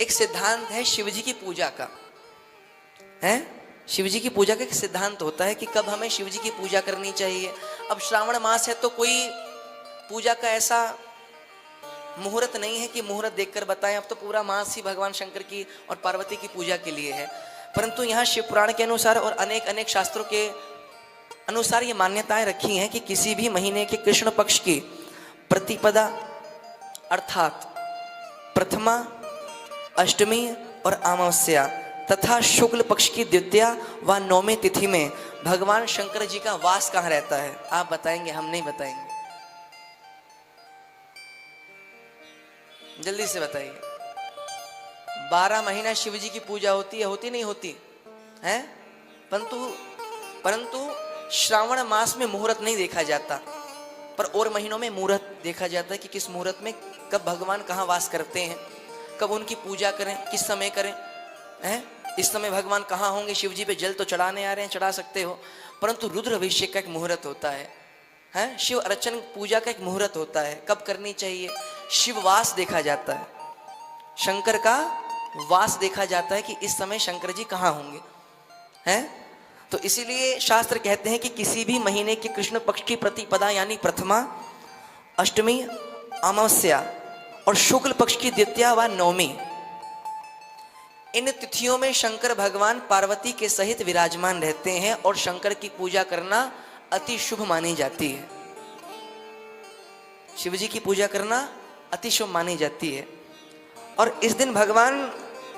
एक सिद्धांत है शिव जी की पूजा का, है शिव जी की पूजा का एक सिद्धांत होता है कि कब हमें शिव जी की पूजा करनी चाहिए। अब श्रावण मास है तो कोई पूजा का ऐसा मुहूर्त नहीं है कि मुहूर्त देखकर बताएं, अब तो पूरा मास ही भगवान शंकर की और पार्वती की पूजा के लिए है। परंतु यहाँ शिव पुराण के अनुसार और अनेक अनेक शास्त्रों के अनुसार ये मान्यताएं रखी हैं कि किसी भी महीने के कृष्ण पक्ष की प्रतिपदा अर्थात प्रथमा, अष्टमी और अमावस्या तथा शुक्ल पक्ष की द्वितीया व नौमी तिथि में भगवान शंकर जी का वास कहाँ रहता है? आप बताएंगे, हम नहीं बताएंगे, जल्दी से बताइए। 12 महीना शिव जी की पूजा होती है, होती नहीं होती है? परंतु श्रावण मास में मुहूर्त नहीं देखा जाता, पर और महीनों में मुहूर्त देखा जाता है कि किस मुहूर्त में कब भगवान कहाँ वास करते हैं, कब उनकी पूजा करें, किस समय करें, हैं? इस समय भगवान कहाँ होंगे? शिव जी पे जल तो चढ़ाने आ रहे हैं, चढ़ा सकते हो, परंतु रुद्र अभिषेक का एक मुहूर्त होता है, हैं? शिव अर्चन पूजा का एक मुहूर्त होता है, कब करनी चाहिए? शिववास देखा जाता है, शंकर का वास देखा जाता है कि इस समय शंकर जी कहाँ होंगे, हैं? तो इसीलिए शास्त्र कहते हैं कि किसी भी महीने के कृष्ण पक्ष की प्रतिपदा यानी प्रथमा, अष्टमी, अमावस्या और शुक्ल पक्ष की द्वितीया व नौमी, इन तिथियों में शंकर भगवान पार्वती के सहित विराजमान रहते हैं और शंकर की पूजा करना अति शुभ मानी जाती है। शिव जी की पूजा करना अति शुभ मानी जाती है और इस दिन भगवान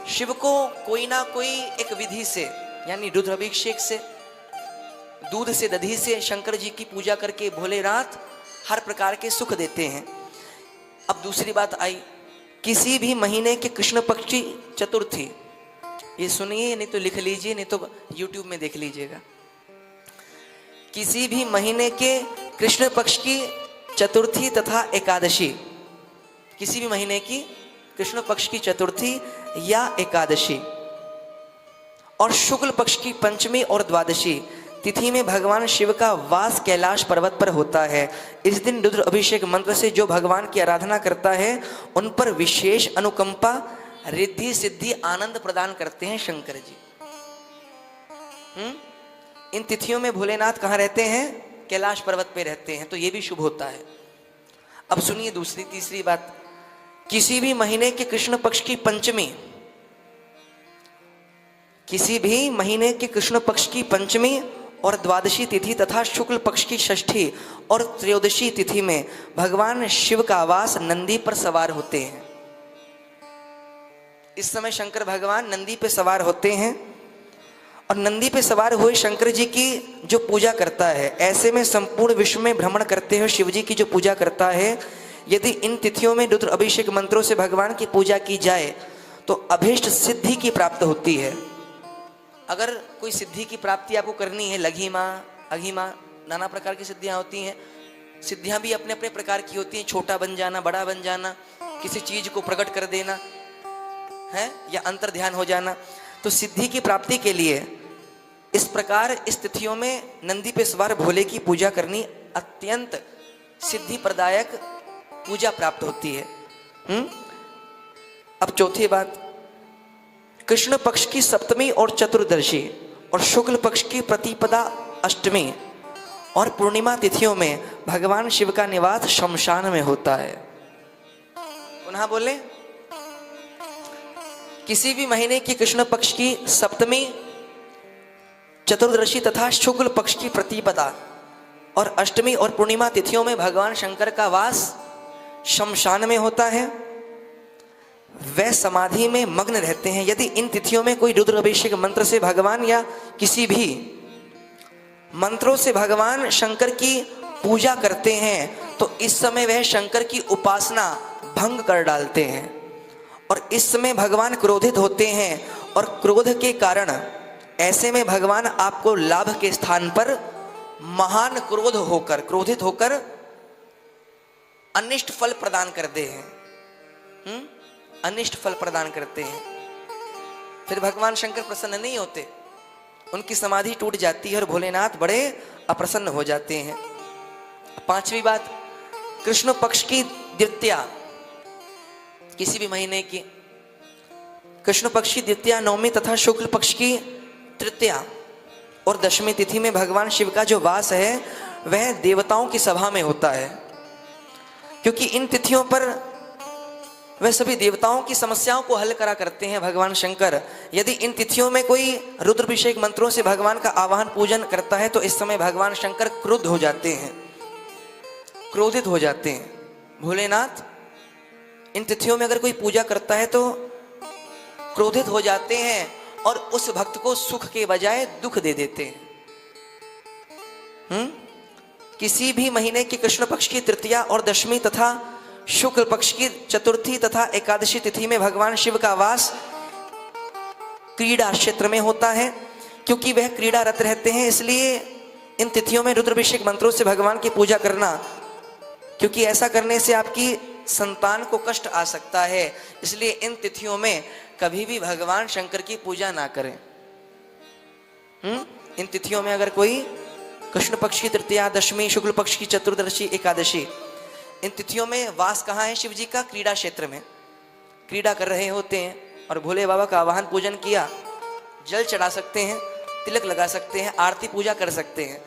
शिव को कोई ना कोई एक विधि से यानी रुद्राभिषेक से, दूध से, दधी से शंकर जी की पूजा करके भोलेनाथ हर प्रकार के सुख देते हैं। अब दूसरी बात आई, किसी भी महीने के कृष्ण पक्ष की चतुर्थी, ये सुनिए नहीं तो लिख लीजिए, नहीं तो YouTube में देख लीजिएगा। किसी भी महीने के कृष्ण पक्ष की चतुर्थी तथा एकादशी, किसी भी महीने की कृष्ण पक्ष की चतुर्थी या एकादशी और शुक्ल पक्ष की पंचमी और द्वादशी तिथि में भगवान शिव का वास कैलाश पर्वत पर होता है। इस दिन रुद्र अभिषेक मंत्र से जो भगवान की आराधना करता है उन पर विशेष अनुकंपा, रिद्धि, सिद्धि, आनंद प्रदान करते हैं शंकर जी। इन तिथियों में भोलेनाथ कहाँ रहते हैं? कैलाश पर्वत पे रहते हैं, तो ये भी शुभ होता है। अब सुनिए तीसरी बात, किसी भी महीने के कृष्ण पक्ष की पंचमी, किसी भी महीने के कृष्ण पक्ष की पंचमी और द्वादशी तिथि तथा शुक्ल पक्ष की षष्ठी और त्रयोदशी तिथि में भगवान शिव का वास नंदी पर सवार होते हैं। इस समय शंकर भगवान नंदी पे सवार होते हैं और नंदी पे सवार हुए शंकर जी की जो पूजा करता है, ऐसे में संपूर्ण विश्व में भ्रमण करते हुए शिव जी की जो पूजा करता है, यदि इन तिथियों में रुद्र अभिषेक मंत्रों से भगवान की पूजा की जाए तो अभीष्ट सिद्धि की प्राप्त होती है। अगर कोई सिद्धि की प्राप्ति आपको करनी है, लघिमा, अघिमा, नाना प्रकार की सिद्धियां होती हैं। सिद्धियां भी अपने अपने प्रकार की होती हैं, छोटा बन जाना, बड़ा बन जाना, किसी चीज को प्रकट कर देना है या अंतर ध्यान हो जाना। तो सिद्धि की प्राप्ति के लिए इस प्रकार इस तिथियों में नंदी पे सवार भोले की पूजा करनी अत्यंत सिद्धि प्रदायक पूजा प्राप्त होती है। अब चौथी बात, कृष्ण पक्ष की सप्तमी और चतुर्दशी और शुक्ल पक्ष की प्रतिपदा अष्टमी और पूर्णिमा तिथियों में भगवान शिव का निवास शमशान में होता है। पुनः बोले, किसी भी महीने की कृष्ण पक्ष की सप्तमी, चतुर्दशी तथा शुक्ल पक्ष की प्रतिपदा और अष्टमी और पूर्णिमा तिथियों में भगवान शंकर का वास शमशान में होता है। वह समाधि में मग्न रहते हैं। यदि इन तिथियों में कोई रुद्र अभिषेक मंत्र से भगवान या किसी भी मंत्रों से भगवान शंकर की पूजा करते हैं तो इस समय वह शंकर की उपासना भंग कर डालते हैं और इस समय भगवान क्रोधित होते हैं और क्रोध के कारण ऐसे में भगवान आपको लाभ के स्थान पर महान क्रोधित होकर अनिष्ट फल प्रदान करते हैं। अनिष्ट फल प्रदान करते हैं। फिर भगवान शंकर प्रसन्न नहीं होते, उनकी समाधि टूट जाती है और भोलेनाथ बड़े अप्रसन्न हो जाते हैं। पांचवी बात, कृष्ण पक्ष की द्वितीया, किसी भी महीने की कृष्ण पक्ष की द्वितीया, नवमी तथा शुक्ल पक्ष की तृतीया और दशमी तिथि में भगवान शिव का जो वास है वह देवताओं की सभा में होता है, क्योंकि इन तिथियों पर वह सभी देवताओं की समस्याओं को हल करा करते हैं भगवान शंकर। यदि इन तिथियों में कोई रुद्राभिषेक मंत्रों से भगवान का आवाहन पूजन करता है तो इस समय भगवान शंकर क्रुद्ध हो जाते हैं, क्रोधित हो जाते हैं। भोलेनाथ इन तिथियों में अगर कोई पूजा करता है तो क्रोधित हो जाते हैं और उस भक्त को सुख के बजाय दुख दे देते हैं। किसी भी महीने की कृष्ण पक्ष की तृतीया और दशमी तथा शुक्ल पक्ष की चतुर्थी तथा एकादशी तिथि में भगवान शिव का वास क्रीड़ा क्षेत्र में होता है, क्योंकि वह क्रीड़ारत रहते हैं। इसलिए इन तिथियों में रुद्राभिषेक मंत्रों से भगवान की पूजा करना, क्योंकि ऐसा करने से आपकी संतान को कष्ट आ सकता है, इसलिए इन तिथियों में कभी भी भगवान शंकर की पूजा ना करें। इन तिथियों में अगर कोई कृष्ण पक्ष की तृतीया, दशमी, शुक्ल पक्ष की चतुर्दशी, एकादशी, इन तिथियों में वास कहाँ है शिव जी का? क्रीड़ा क्षेत्र में क्रीड़ा कर रहे होते हैं। और भोले बाबा का आवाहन पूजन किया, जल चढ़ा सकते हैं, तिलक लगा सकते हैं, आरती पूजा कर सकते हैं।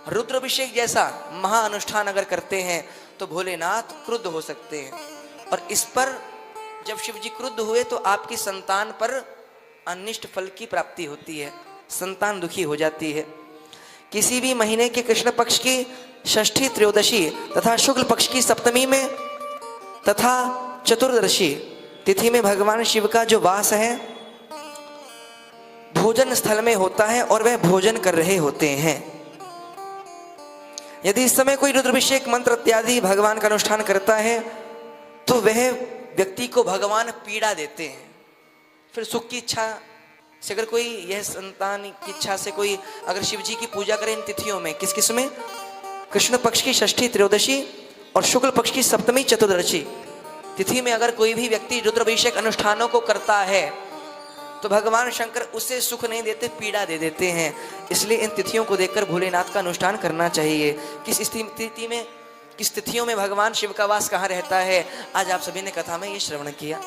रुद्राभिषेक जैसा महाअनुष्ठान अगर करते हैं तो भोलेनाथ क्रुद्ध हो सकते हैं, और इस पर जब शिव जी क्रुद्ध हुए तो आपकी संतान पर अनिष्ट फल की प्राप्ति होती है, संतान दुखी हो जाती है। किसी भी महीने के कृष्ण पक्ष की षष्ठी, त्रयोदशी तथा शुक्ल पक्ष की सप्तमी में तथा चतुर्दशी तिथि में भगवान शिव का जो वास है भोजन स्थल में होता है और वह भोजन कर रहे होते हैं। यदि इस समय कोई रुद्राभिषेक मंत्र इत्यादि भगवान का अनुष्ठान करता है तो वह व्यक्ति को भगवान पीड़ा देते हैं। फिर सुख की इच्छा से अगर कोई, यह संतान की इच्छा से कोई अगर शिव जी की पूजा करे इन तिथियों में, किस किस में? कृष्ण पक्ष की षष्ठी, त्रयोदशी और शुक्ल पक्ष की सप्तमी, चतुर्दशी तिथि में अगर कोई भी व्यक्ति रुद्राभिषेक अनुष्ठानों को करता है तो भगवान शंकर उसे सुख नहीं देते, पीड़ा दे देते हैं। इसलिए इन तिथियों को देखकर भोलेनाथ का अनुष्ठान करना चाहिए। किस स्थिति में, किस तिथियों में भगवान शिव का वास कहाँ रहता है, आज आप सभी ने कथा में ये श्रवण किया।